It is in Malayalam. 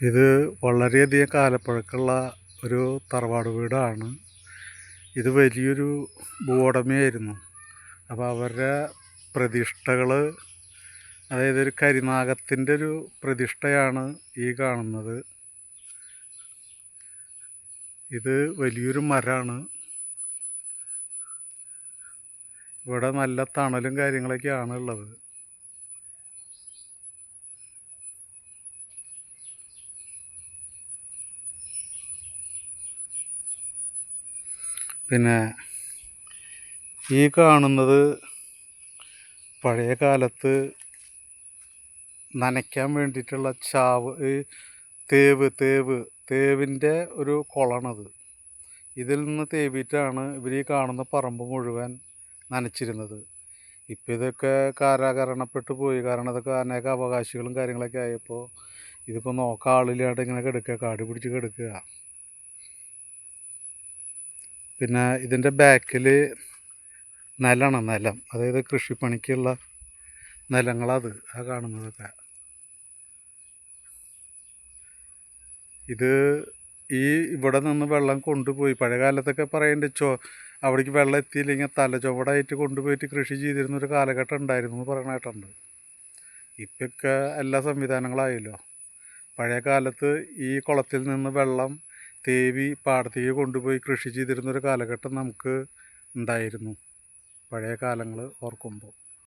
ഇത് വളരെയധികം കാലപ്പഴക്കമുള്ള ഒരു തറവാട് വീടാണ്. ഇത് വലിയൊരു ഭൂവുടമയായിരുന്നു. അപ്പോൾ അവരുടെ പ്രതിഷ്ഠകൾ, അതായത് ഒരു കരിനാഗത്തിൻ്റെ ഒരു പ്രതിഷ്ഠയാണ് ഈ കാണുന്നത്. ഇത് വലിയൊരു മരമാണ്. ഇവിടെ നല്ല തണലും കാര്യങ്ങളൊക്കെയാണ് ഉള്ളത്. പിന്നെ ഈ കാണുന്നത് പഴയ കാലത്ത് നനയ്ക്കാൻ വേണ്ടിയിട്ടുള്ള ചാവ്, ഈ തേവിൻ്റെ ഒരു കുളമാണത്. ഇതിൽ നിന്ന് തേവിയിട്ടാണ് ഇവർ ഈ കാണുന്ന പറമ്പ് മുഴുവൻ നനച്ചിരുന്നത്. ഇപ്പം ഇതൊക്കെ കാരാകരണപ്പെട്ടു പോയി. കാരണം ഇതൊക്കെ അനേക അവകാശികളും കാര്യങ്ങളൊക്കെ ആയപ്പോൾ ഇതിപ്പോൾ നോക്കാൻ ആളില്ലാണ്ട് ഇങ്ങനെ കിടക്കുക, കാട് പിടിച്ച് കിടക്കുക. പിന്നെ ഇതിൻ്റെ ബാക്കിൽ നിലം, അതായത് കൃഷിപ്പണിക്കുള്ള നിലങ്ങളത് ആ കാണുന്നതൊക്കെ. ഇത് ഇവിടെ നിന്ന് വെള്ളം കൊണ്ടുപോയി, പഴയ കാലത്തൊക്കെ പറയുന്നുണ്ട് അവിടേക്ക് വെള്ളം എത്തിയില്ലെങ്കിൽ തലചുവടായിട്ട് കൊണ്ടുപോയിട്ട് കൃഷി ചെയ്തിരുന്നൊരു കാലഘട്ടം ഉണ്ടായിരുന്നു എന്ന് പറയണ കേട്ടുണ്ട്. ഇപ്പൊക്കെ എല്ലാ സംവിധാനങ്ങളായല്ലോ. പഴയ കാലത്ത് ഈ കുളത്തിൽ നിന്ന് വെള്ളം തേവി പാടത്തേക്ക് കൊണ്ടുപോയി കൃഷി ചെയ്തിരുന്നൊരു കാലഘട്ടം നമുക്ക് ഉണ്ടായിരുന്നു, പഴയ കാലങ്ങൾ ഓർക്കുമ്പോൾ.